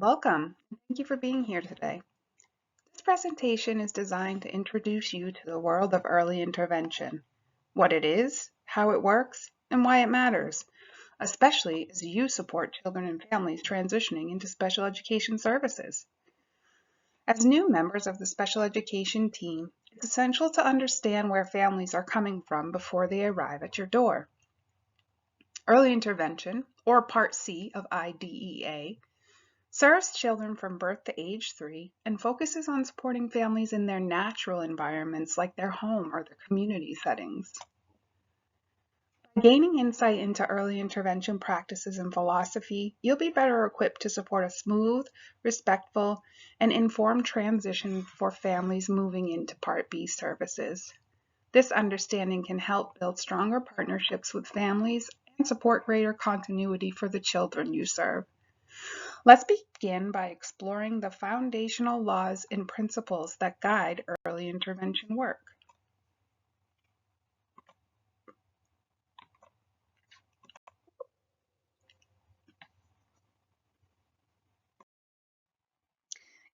Welcome. Thank you for being here today. This presentation is designed to introduce you to the world of early intervention, what it is, how it works, and why it matters, especially as you support children and families transitioning into special education services. As new members of the special education team, it's essential to understand where families are coming from before they arrive at your door. Early intervention, or Part C of IDEA, serves children from birth to age 3 and focuses on supporting families in their natural environments like their home or their community settings. By gaining insight into early intervention practices and philosophy, you'll be better equipped to support a smooth, respectful, and informed transition for families moving into Part B services. This understanding can help build stronger partnerships with families and support greater continuity for the children you serve. Let's begin by exploring the foundational laws and principles that guide early intervention work.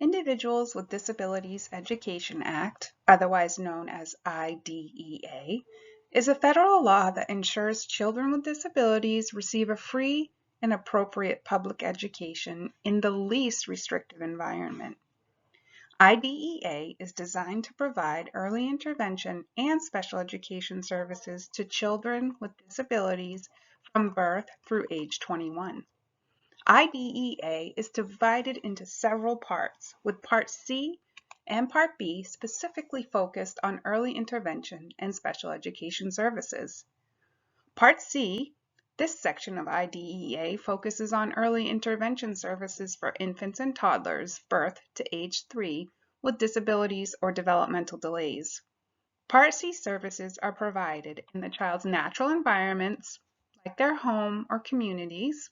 Individuals with Disabilities Education Act, otherwise known as IDEA, is a federal law that ensures children with disabilities receive a free and appropriate public education in the least restrictive environment. IDEA is designed to provide early intervention and special education services to children with disabilities from birth through age 21. IDEA is divided into several parts, with Part C and Part B specifically focused on early intervention and special education services. Part C, this section of IDEA focuses on early intervention services for infants and toddlers birth to age 3 with disabilities or developmental delays. Part C services are provided in the child's natural environments, like their home or communities,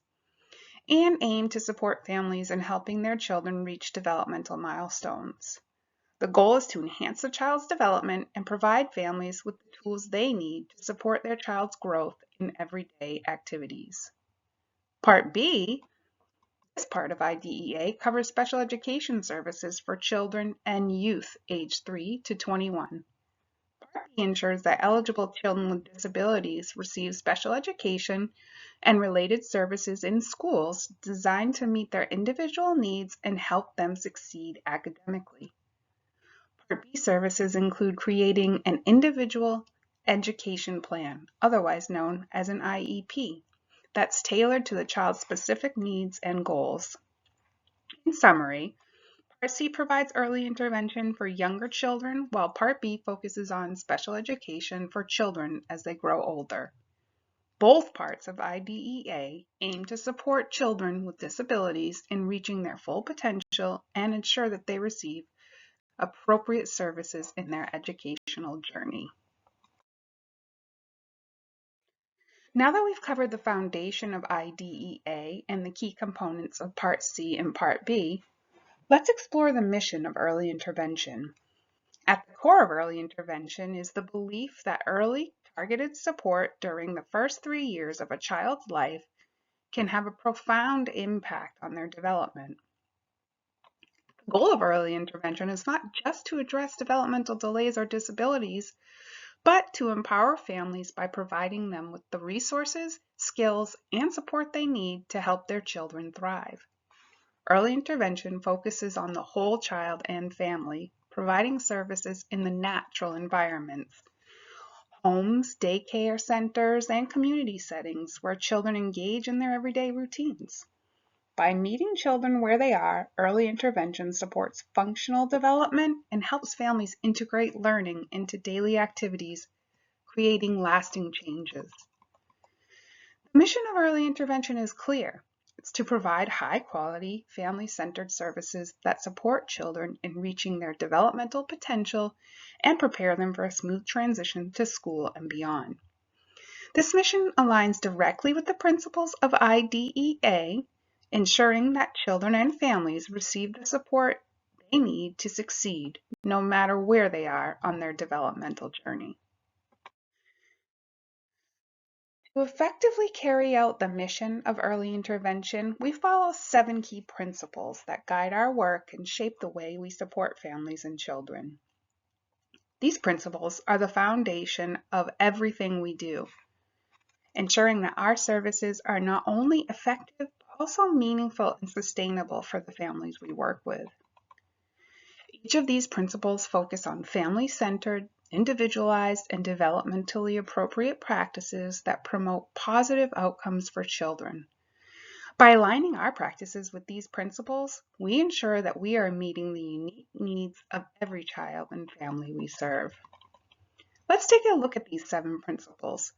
and aim to support families in helping their children reach developmental milestones. The goal is to enhance the child's development and provide families with the tools they need to support their child's growth in everyday activities. Part B, this part of IDEA, covers special education services for children and youth aged 3 to 21. Part B ensures that eligible children with disabilities receive special education and related services in schools designed to meet their individual needs and help them succeed academically. Part B services include creating an individual education plan, otherwise known as an IEP, that's tailored to the child's specific needs and goals. In summary, Part C provides early intervention for younger children, while Part B focuses on special education for children as they grow older. Both parts of IDEA aim to support children with disabilities in reaching their full potential and ensure that they receive appropriate services in their educational journey. Now that we've covered the foundation of IDEA and the key components of Part C and Part B, let's explore the mission of early intervention. At the core of early intervention is the belief that early, targeted support during the first 3 years of a child's life can have a profound impact on their development. The goal of early intervention is not just to address developmental delays or disabilities, but to empower families by providing them with the resources, skills, and support they need to help their children thrive. Early intervention focuses on the whole child and family, providing services in the natural environments, homes, daycare centers, and community settings where children engage in their everyday routines. By meeting children where they are, early intervention supports functional development and helps families integrate learning into daily activities, creating lasting changes. The mission of early intervention is clear. It's to provide high-quality, family-centered services that support children in reaching their developmental potential and prepare them for a smooth transition to school and beyond. This mission aligns directly with the principles of IDEA, ensuring that children and families receive the support they need to succeed, no matter where they are on their developmental journey. To effectively carry out the mission of early intervention, we follow 7 key principles that guide our work and shape the way we support families and children. These principles are the foundation of everything we do, ensuring that our services are not only effective, but also meaningful and sustainable for the families we work with. Each of these principles focus on family-centered, individualized, and developmentally appropriate practices that promote positive outcomes for children. By aligning our practices with these principles, we ensure that we are meeting the unique needs of every child and family we serve. Let's take a look at these 7 principles,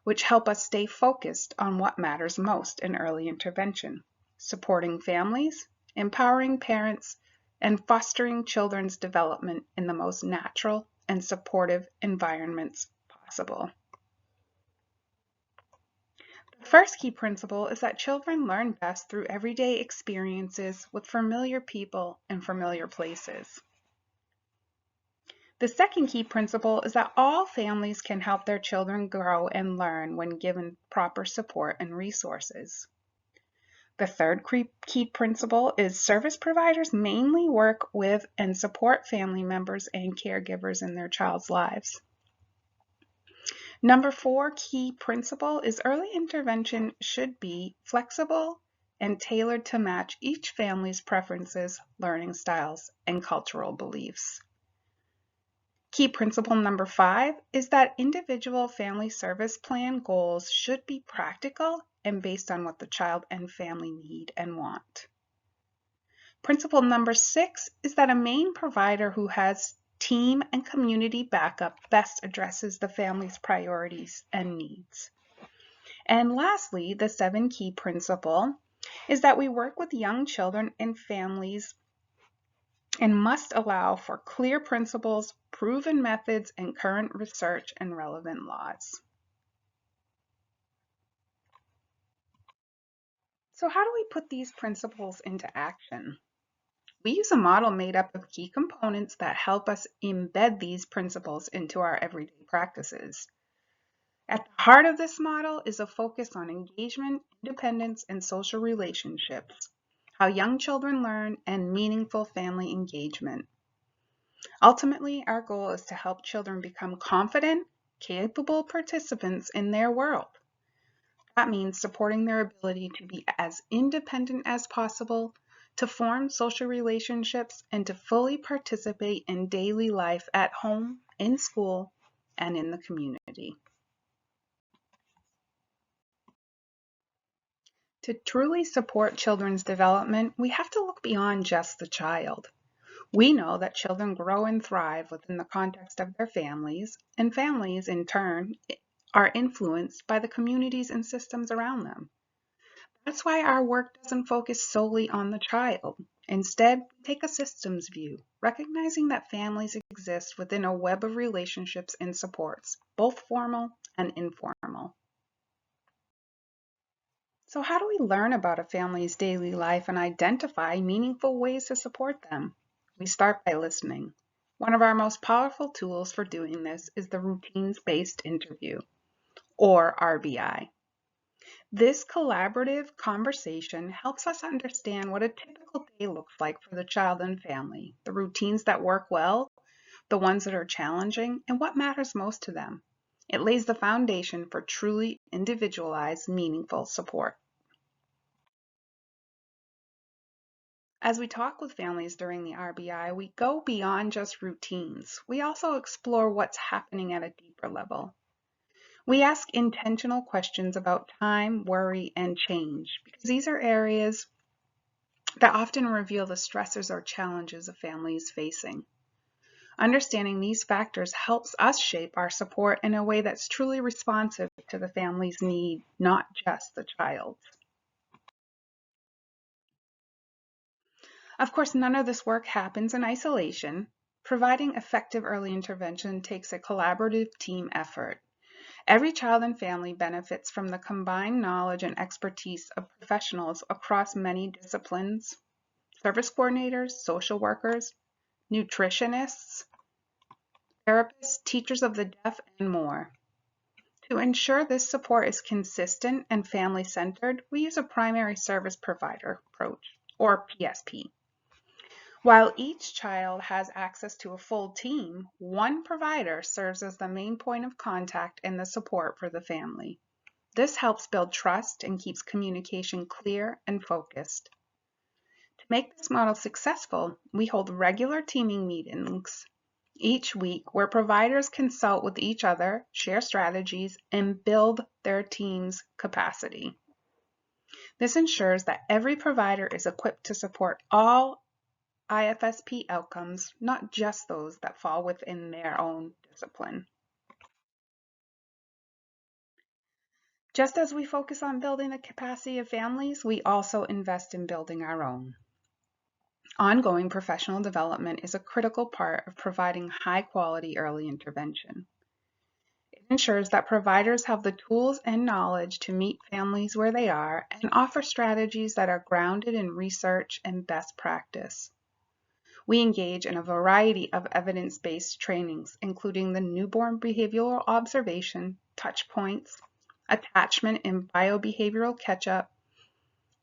which help us stay focused on what matters most in early intervention: supporting families, empowering parents, and fostering children's development in the most natural and supportive environments possible. The first key principle is that children learn best through everyday experiences with familiar people and familiar places. The second key principle is that all families can help their children grow and learn when given proper support and resources. The third key principle is service providers mainly work with and support family members and caregivers in their child's lives. Number 4 key principle is early intervention should be flexible and tailored to match each family's preferences, learning styles, and cultural beliefs. Key principle number 5 is that individual family service plan goals should be practical and based on what the child and family need and want. Principle number 6 is that a main provider who has team and community backup best addresses the family's priorities and needs. And lastly, the 7 key principle is that we work with young children and families and must allow for clear principles, proven methods, and current research and relevant laws. So how do we put these principles into action? We use a model made up of key components that help us embed these principles into our everyday practices. At the heart of this model is a focus on engagement, independence, and social relationships, how young children learn, and meaningful family engagement. Ultimately, our goal is to help children become confident, capable participants in their world. That means supporting their ability to be as independent as possible, to form social relationships, and to fully participate in daily life at home, in school, and in the community. To truly support children's development, we have to look beyond just the child. We know that children grow and thrive within the context of their families, and families, in turn, are influenced by the communities and systems around them. That's why our work doesn't focus solely on the child. Instead, we take a systems view, recognizing that families exist within a web of relationships and supports, both formal and informal. So how do we learn about a family's daily life and identify meaningful ways to support them? We start by listening. One of our most powerful tools for doing this is the routines-based interview, or RBI. This collaborative conversation helps us understand what a typical day looks like for the child and family, the routines that work well, the ones that are challenging, and what matters most to them. It lays the foundation for truly individualized, meaningful support. As we talk with families during the RBI, we go beyond just routines. We also explore what's happening at a deeper level. We ask intentional questions about time, worry, and change, because these are areas that often reveal the stressors or challenges a family is facing. Understanding these factors helps us shape our support in a way that's truly responsive to the family's need, not just the child's. Of course, none of this work happens in isolation. Providing effective early intervention takes a collaborative team effort. Every child and family benefits from the combined knowledge and expertise of professionals across many disciplines: service coordinators, social workers, nutritionists, therapists, teachers of the deaf, and more. To ensure this support is consistent and family-centered, we use a primary service provider approach, or PSP. While each child has access to a full team, one provider serves as the main point of contact and the support for the family. This helps build trust and keeps communication clear and focused. To make this model successful, we hold regular teaming meetings each week where providers consult with each other, share strategies, and build their team's capacity. This ensures that every provider is equipped to support all IFSP outcomes, not just those that fall within their own discipline. Just as we focus on building the capacity of families, we also invest in building our own. Ongoing professional development is a critical part of providing high-quality early intervention. It ensures that providers have the tools and knowledge to meet families where they are and offer strategies that are grounded in research and best practice. We engage in a variety of evidence-based trainings, including the newborn behavioral observation, touch points, attachment and biobehavioral catch-up,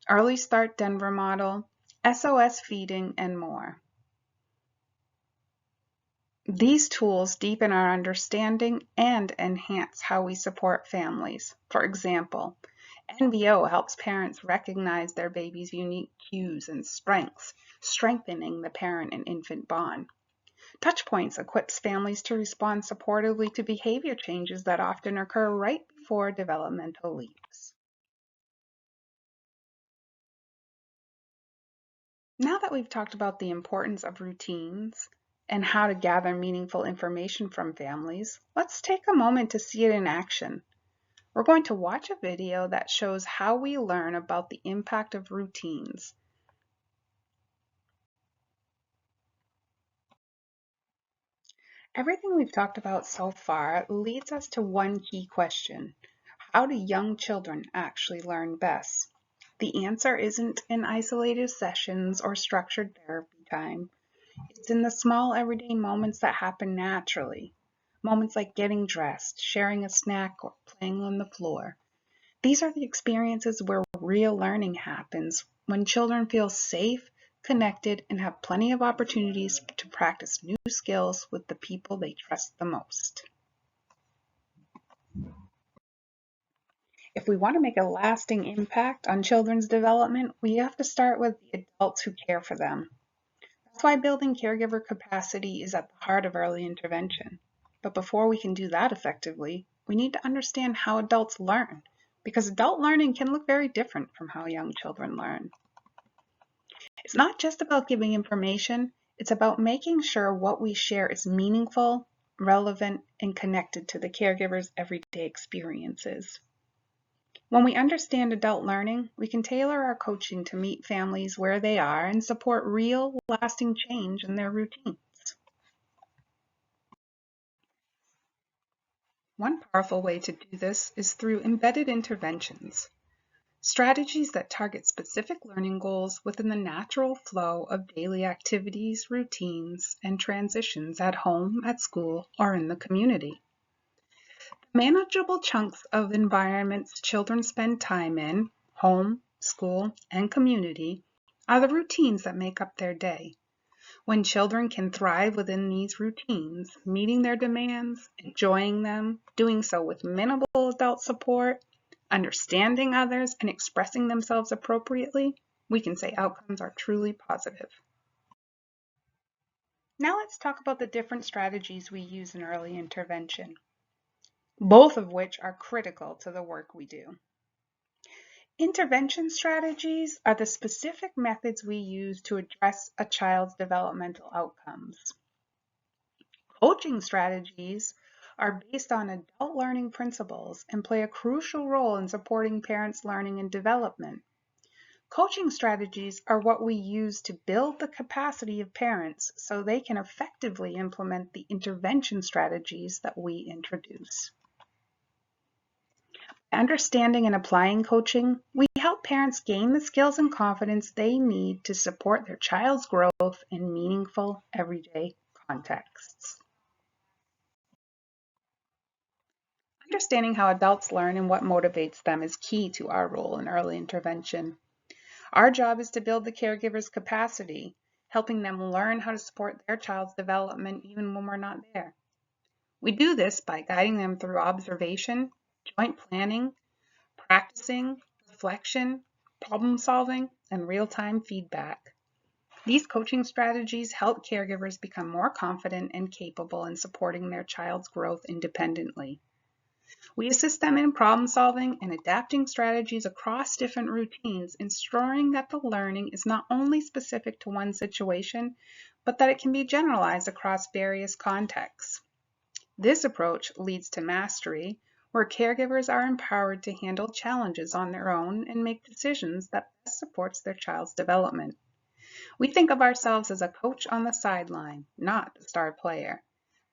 early start Denver model, SOS feeding, and more. These tools deepen our understanding and enhance how we support families. For example, NBO helps parents recognize their baby's unique cues and strengths, strengthening the parent and infant bond. Touchpoints equips families to respond supportively to behavior changes that often occur right before developmental leaps. Now that we've talked about the importance of routines and how to gather meaningful information from families, let's take a moment to see it in action. We're going to watch a video that shows how we learn about the impact of routines. Everything we've talked about so far leads us to one key question. How do young children actually learn best? The answer isn't in isolated sessions or structured therapy time. It's in the small everyday moments that happen naturally. Moments like getting dressed, sharing a snack, or playing on the floor. These are the experiences where real learning happens, when children feel safe, connected, and have plenty of opportunities to practice new skills with the people they trust the most. If we want to make a lasting impact on children's development, we have to start with the adults who care for them. That's why building caregiver capacity is at the heart of early intervention. But before we can do that effectively, we need to understand how adults learn, because adult learning can look very different from how young children learn. It's not just about giving information, it's about making sure what we share is meaningful, relevant, and connected to the caregiver's everyday experiences. When we understand adult learning, we can tailor our coaching to meet families where they are and support real, lasting change in their routines. One powerful way to do this is through embedded interventions, strategies that target specific learning goals within the natural flow of daily activities, routines, and transitions at home, at school, or in the community. Manageable chunks of environments children spend time in, home, school, and community, are the routines that make up their day. When children can thrive within these routines, meeting their demands, enjoying them, doing so with minimal adult support, understanding others, and expressing themselves appropriately, we can say outcomes are truly positive. Now let's talk about the different strategies we use in early intervention, both of which are critical to the work we do. Intervention strategies are the specific methods we use to address a child's developmental outcomes. Coaching strategies are based on adult learning principles and play a crucial role in supporting parents' learning and development. Coaching strategies are what we use to build the capacity of parents so they can effectively implement the intervention strategies that we introduce. By understanding and applying coaching, we help parents gain the skills and confidence they need to support their child's growth in meaningful, everyday contexts. Understanding how adults learn and what motivates them is key to our role in early intervention. Our job is to build the caregiver's capacity, helping them learn how to support their child's development even when we're not there. We do this by guiding them through observation, joint planning, practicing, reflection, problem solving, and real-time feedback. These coaching strategies help caregivers become more confident and capable in supporting their child's growth independently. We assist them in problem solving and adapting strategies across different routines, ensuring that the learning is not only specific to one situation, but that it can be generalized across various contexts. This approach leads to mastery, where caregivers are empowered to handle challenges on their own and make decisions that best supports their child's development. We think of ourselves as a coach on the sideline, not the star player.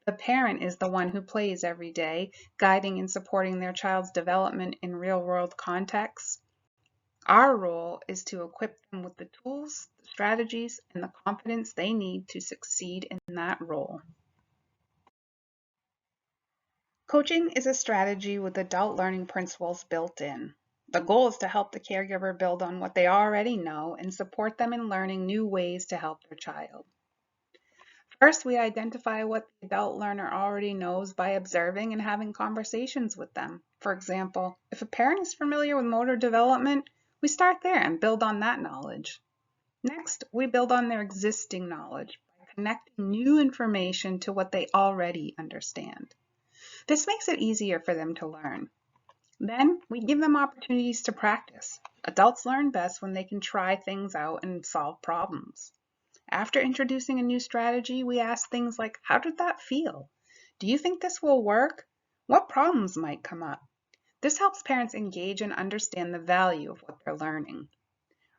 The parent is the one who plays every day, guiding and supporting their child's development in real-world contexts. Our role is to equip them with the tools, the strategies, and the confidence they need to succeed in that role. Coaching is a strategy with adult learning principles built in. The goal is to help the caregiver build on what they already know and support them in learning new ways to help their child. First, we identify what the adult learner already knows by observing and having conversations with them. For example, if a parent is familiar with motor development, we start there and build on that knowledge. Next, we build on their existing knowledge by connecting new information to what they already understand. This makes it easier for them to learn. Then, we give them opportunities to practice. Adults learn best when they can try things out and solve problems. After introducing a new strategy, we ask things like, how did that feel? Do you think this will work? What problems might come up? This helps parents engage and understand the value of what they're learning.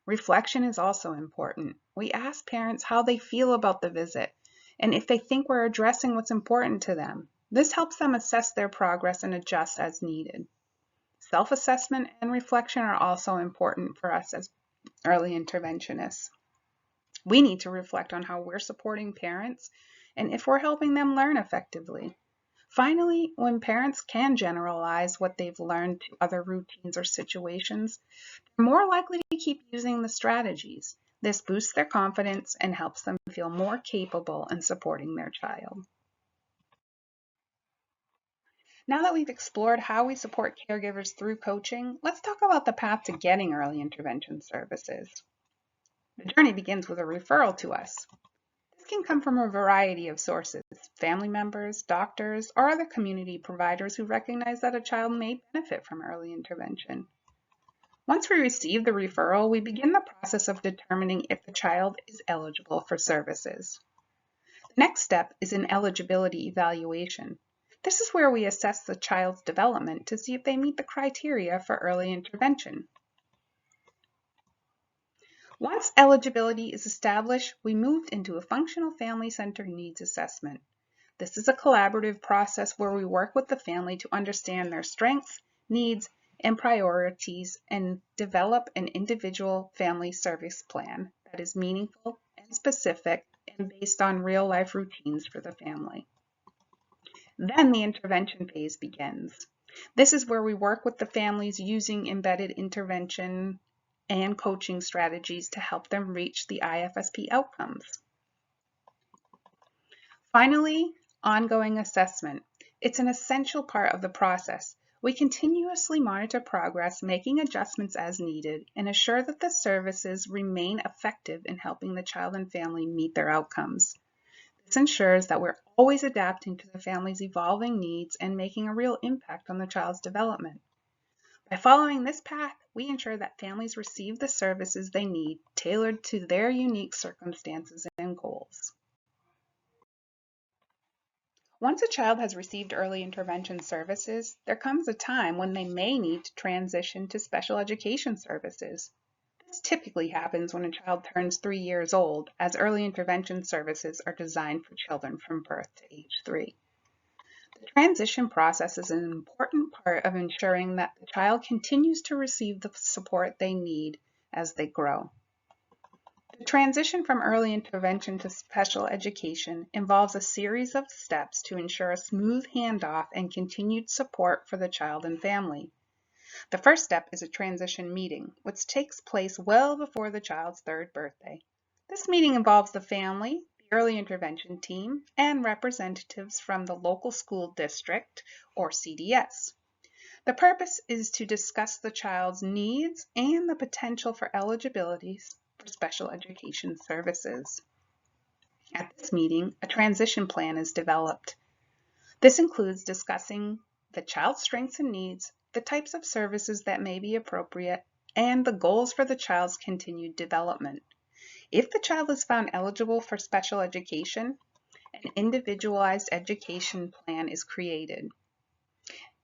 Reflection is also important. We ask parents how they feel about the visit and if they think we're addressing what's important to them. This helps them assess their progress and adjust as needed. Self-assessment and reflection are also important for us as early interventionists. We need to reflect on how we're supporting parents and if we're helping them learn effectively. Finally, when parents can generalize what they've learned to other routines or situations, they're more likely to keep using the strategies. This boosts their confidence and helps them feel more capable in supporting their child. Now that we've explored how we support caregivers through coaching, let's talk about the path to getting early intervention services. The journey begins with a referral to us. This can come from a variety of sources: family members, doctors, or other community providers who recognize that a child may benefit from early intervention. Once we receive the referral, we begin the process of determining if the child is eligible for services. The next step is an eligibility evaluation. This is where we assess the child's development to see if they meet the criteria for early intervention. Once eligibility is established, we move into a functional family-centered needs assessment. This is a collaborative process where we work with the family to understand their strengths, needs, and priorities and develop an individual family service plan that is meaningful and specific and based on real-life routines for the family. Then the intervention phase begins. This is where we work with the families using embedded intervention and coaching strategies to help them reach the IFSP outcomes. Finally, ongoing assessment. It's an essential part of the process. We continuously monitor progress, making adjustments as needed, and assure that the services remain effective in helping the child and family meet their outcomes. This ensures that we're always adapting to the family's evolving needs and making a real impact on the child's development. By following this path, we ensure that families receive the services they need, tailored to their unique circumstances and goals. Once a child has received early intervention services, there comes a time when they may need to transition to special education services. This typically happens when a child turns 3 years old, as early intervention services are designed for children from birth to age 3. The transition process is an important part of ensuring that the child continues to receive the support they need as they grow. The transition from early intervention to special education involves a series of steps to ensure a smooth handoff and continued support for the child and family. The first step is a transition meeting, which takes place well before the child's third birthday. This meeting involves the family, the early intervention team, and representatives from the local school district, or CDS. The purpose is to discuss the child's needs and the potential for eligibilities for special education services. At this meeting, a transition plan is developed. This includes discussing the child's strengths and needs, the types of services that may be appropriate, and the goals for the child's continued development. If the child is found eligible for special education, an individualized education plan is created.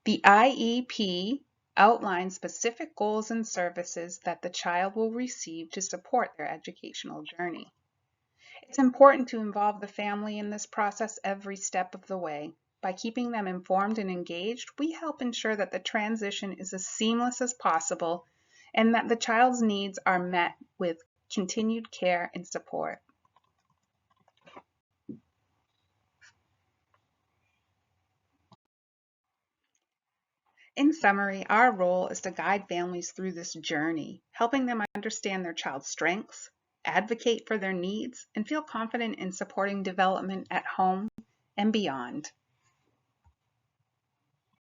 The IEP outlines specific goals and services that the child will receive to support their educational journey. It's important to involve the family in this process every step of the way. By keeping them informed and engaged, we help ensure that the transition is as seamless as possible and that the child's needs are met with continued care and support. In summary, our role is to guide families through this journey, helping them understand their child's strengths, advocate for their needs, and feel confident in supporting development at home and beyond.